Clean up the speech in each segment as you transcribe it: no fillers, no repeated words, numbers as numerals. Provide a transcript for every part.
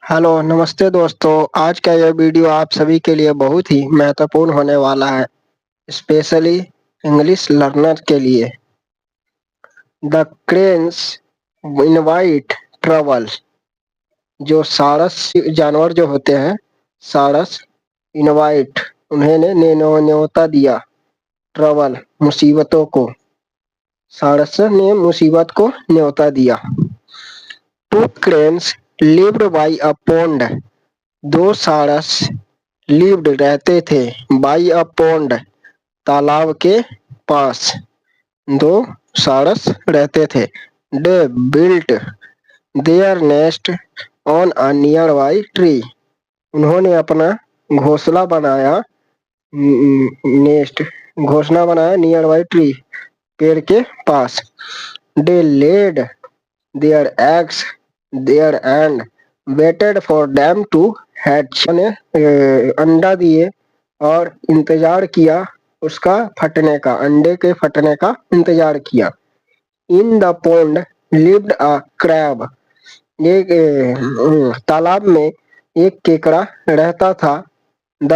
Hello नमस्ते दोस्तों। आज का यह वीडियो आप सभी के लिए बहुत ही महत्वपूर्ण होने वाला है, स्पेशली इंग्लिश लर्नर के लिए। The cranes invite trouble. जो सारस जानवर जो होते हैं, सारस इनवाइट, उन्होंने न्योता दिया ट्रबल, मुसीबतों को। सारस ने मुसीबत को न्योता दिया। Two cranes lived by a pond. दो सारस लिव्ड रहते थे बाई अ पोंड, तालाब के पास। दो सारस रहते थे। They built there nest on a near by tree. उन्होंने अपना घोंसला बनाया, नेस्ट घोंसला बनाया नियर बाई ट्री, पेड़ के पास। They laid their eggs there and waited for them to hatch. ने अंडा दिए और इंतजार किया उसका फटने का, अंडे के फटने का इंतजार किया। In the pond lived a crab. एक तालाब में एक केकड़ा रहता था। The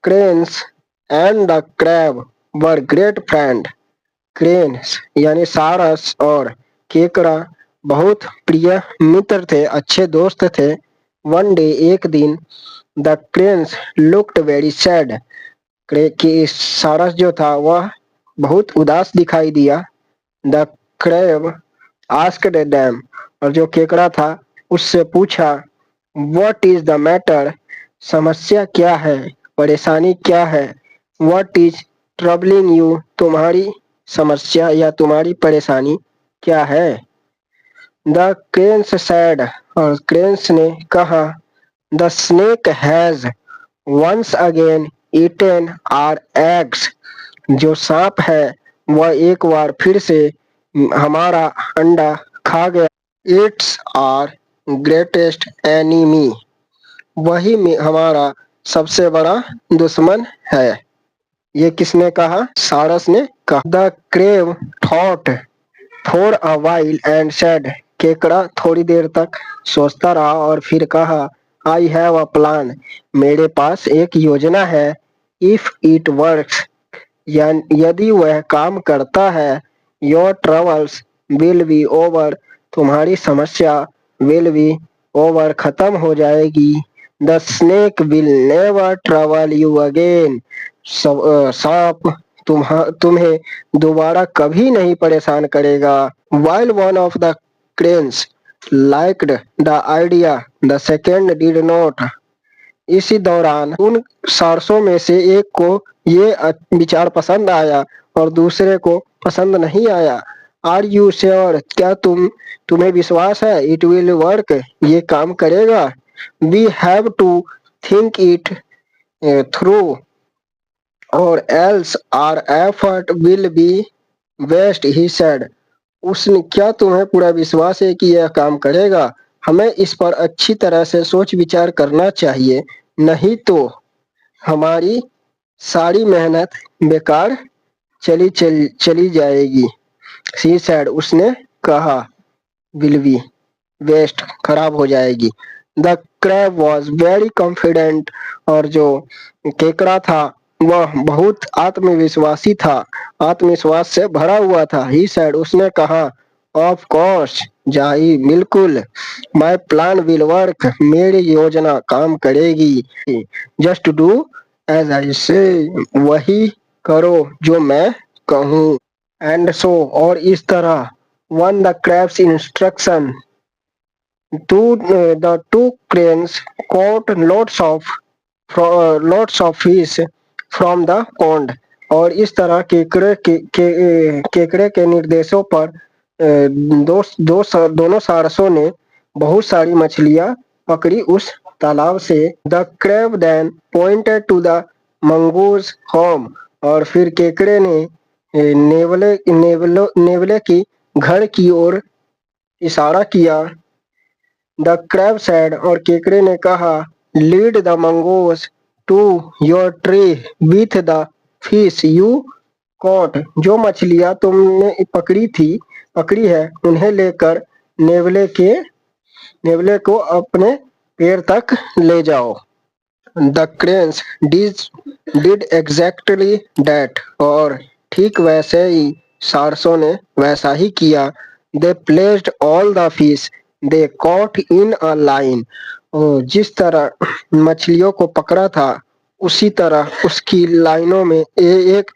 cranes and the crab were great friend. Cranes यानी सारस और केकड़ा बहुत प्रिय मित्र थे, अच्छे दोस्त थे। वन डे एक दिन, the cranes looked very sad. कि सारस जो था वह बहुत उदास दिखाई दिया। द क्रैब आस्क्ड देम, और जो केकड़ा था उससे पूछा, व्हाट इज द मैटर। समस्या क्या है, परेशानी क्या है। व्हाट इज ट्रबलिंग यू, तुम्हारी समस्या या तुम्हारी परेशानी क्या है। द क्रेन्स सैड, और क्रेन्स ने कहा, the snake has once again eaten our eggs. जो सांप है वह एक बार फिर से हमारा अंडा खा गया। It's our greatest enemy. वही हमारा सबसे बड़ा दुश्मन है। ये किसने कहा? सारस ने कहा। The crave thought for a while and said. केकड़ा थोड़ी देर तक सोचता रहा और फिर कहा, आई हैव अ प्लान। मेरे पास एक योजना है। इफ इट वर्क्स, यदि वह काम करता है, your troubles will be over. तुम्हारी समस्या विल बी ओवर, खत्म हो जाएगी। The snake will never trouble you again. सांप तुम्हें दोबारा कभी नहीं परेशान करेगा। While one of the cranes liked the idea, the second did not. इसी दौरान उन सारसों में से एक को ये विचार पसंद आया और दूसरे को पसंद नहीं आया। आर यू श्योर, क्या तुम्हें विश्वास है? इट विल वर्क, ये काम करेगा। We have to think it through और else our effort will be waste, he said. उसने, क्या तुम्हें पूरा विश्वास है कि यह काम करेगा? हमें इस पर अच्छी तरह से सोच विचार करना चाहिए, नहीं तो हमारी सारी मेहनत बेकार चली जाएगी। सी सैड, उसने कहा, विल बी वेस्ट, खराब हो जाएगी। The crab was very confident, और जो केकड़ा था वह बहुत आत्मविश्वासी था, आत्मविश्वास से भरा हुआ था। ही सैड, उसने कहा, ऑफ कोर्स, जाही बिल्कुल। माय प्लान विल वर्क, मेरी योजना काम करेगी। जस्ट डू एज आई से, वही करो जो मैं कहूँ। एंड सो, और इस तरह, one the crabs instruction the two cranes caught lots of fish from the pond। और इस तरह केकड़े के निर्देशों पर दोनों सारसों ने बहुत सारी मछलियां पकड़ी उस तालाब से। The crab then pointed to the mongoose home, और फिर केकड़े ने नेवले की घर की ओर इशारा किया। द क्रैब सैड, और केकड़े ने कहा, lead the mongoose to your tree with the fish you caught. जो मछलियां तुमने पकड़ी है उन्हें लेकर नेवले को अपने पेड़ तक ले जाओ। The cranes did exactly that, और ठीक वैसे ही सारसों ने वैसा ही किया। They placed all the fish they caught in a line, और जिस तरह मछलियों को पकड़ा था उसी तरह उसकी लाइनों में एक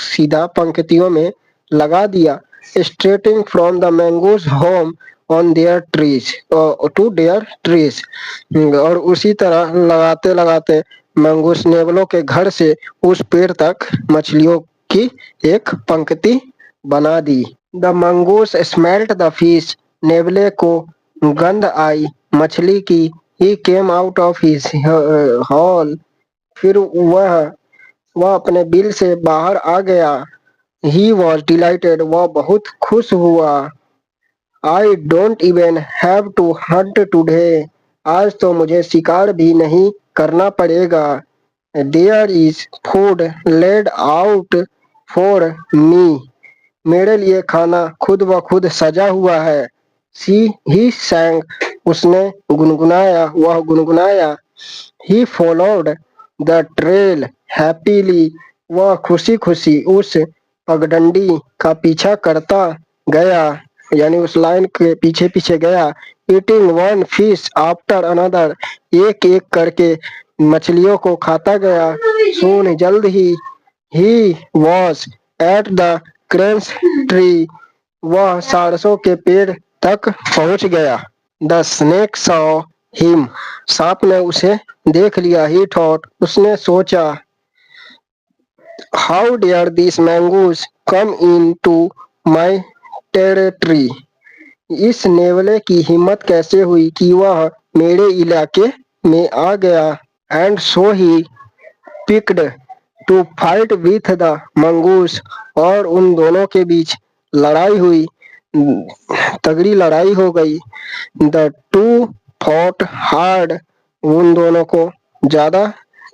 सीधा पंक्तियों में लगा दिया। Starting from the mongoose home on their trees to their trees, और उसी तरह लगाते लगाते मंगूस नेवलों के घर से उस पेड़ तक मछलियों की एक पंक्ति बना दी। The mongoose smelt the fish, नेवले को गंध आई मछली की। He came out of his hole, फिर वह अपने बिल से बाहर आ गया। ही वॉज डिलाइटेड, वह बहुत खुश हुआ। I don't even have to hunt today, आज तो मुझे शिकार भी नहीं करना पड़ेगा। There is food laid out for me, मेरे लिए खाना खुद ब खुद सजा हुआ है। सी ही सैंग, उसने गुनगुनाया, वह गुनगुनाया। He followed the trail happily, वह खुशी खुशी उस पगडंडी का पीछा करता गया, यानी उस लाइन के पीछे पीछे गया। Eating one fish after another, एक एक करके मछलियों को खाता गया। सोन जल्द he was at the cranes tree, वह सारसों के पेड़ तक पहुंच गया। द स्नेक सॉ हिम, सांप ने उसे देख लिया। ही थॉट, उसने सोचा। How dare this mongoose come into my territory, इस नेवले की हिम्मत कैसे हुई कि वह मेरे इलाके में आ गया। And so he picked to fight with the mongoose, और उन दोनों के बीच लड़ाई हुई, तगड़ी लड़ाई हो गई। द टू फॉट हार्ड, उन दोनों को ज्यादा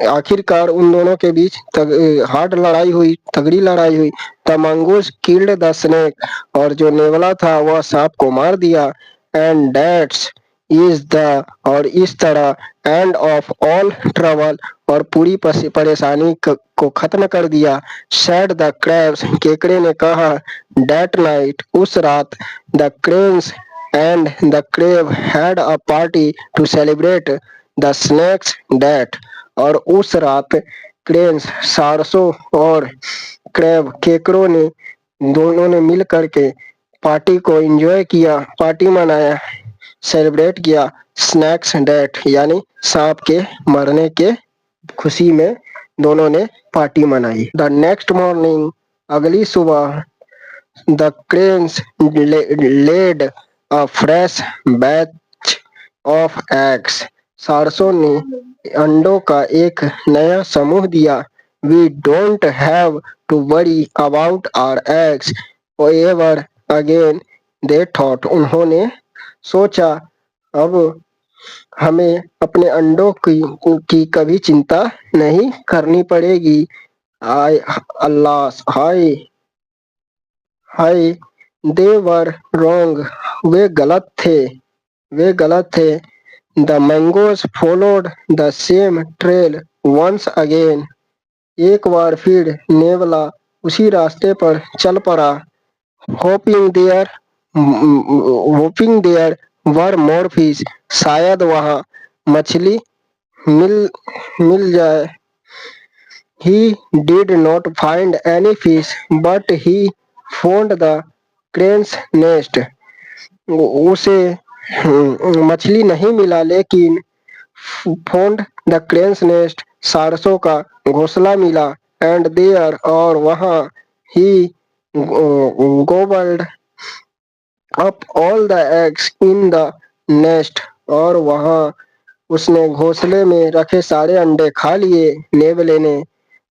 आखिरकार उन दोनों के बीच हार्ड लड़ाई हुई, तगड़ी लड़ाई हुई। The mongoose killed the snake, और जो नेवला था वह सांप को मार दिया। एंड दैट्स इज द, और इस तरह एंड ऑफ ऑल ट्रबल, और पूरी परेशानी को खत्म कर दिया। सैड द क्रैब्स, केकड़े ने कहा। दैट नाइट, उस रात, the cranes and the crab had a party to celebrate the snake's death, और उस रात क्रेन्स सारसों और क्रेव केकरों ने दोनों ने मिल करके पार्टी को एंजॉय किया, पार्टी मनाया, सेलिब्रेट किया स्नैक्स डेथ, यानी सांप के मरने के खुशी में दोनों ने पार्टी मनाई। द नेक्स्ट मॉर्निंग, अगली सुबह, the cranes laid a fresh batch of eggs, सारसों ने अंडों का एक नया समूह दिया। We don't have to worry about our eggs ever again, they thought, उन्होंने सोचा, अब हमें अपने अंडों की कभी चिंता नहीं करनी पड़ेगी। आय अल्लाह, हाय हाय, दे वर रॉन्ग, वे गलत थे, वे गलत थे। The mongoose followed the same trail once again, एक बार फिर नेवला उसी रास्ते पर चल पड़ा। Hoping there hoping there were more fish, शायद वहाँ मछली मिल मिल जाए। He did not find any fish, but he found the crane's nest. उसे मछली नहीं मिला, लेकिन found the crane's nest, सारसों का घोंसला मिला। And there, और वहाँ, he gobbled up all the eggs in the nest, और वहाँ उसने घोंसले में रखे सारे अंडे खा लिए नेवले ने।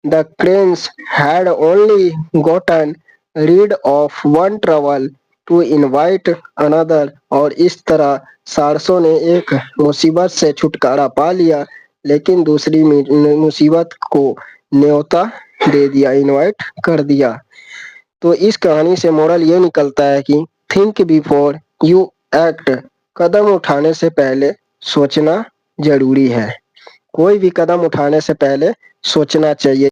The cranes had only gotten rid of one trouble to invite another, और इस तरह सारसों ने एक मुसीबत से छुटकारा पा लिया, लेकिन दूसरी मुसीबत को न्योता दे दिया, इनवाइट कर दिया। तो इस कहानी से मोरल ये निकलता है कि थिंक बिफोर यू एक्ट, कदम उठाने से पहले सोचना जरूरी है। कोई भी कदम उठाने से पहले सोचना चाहिए।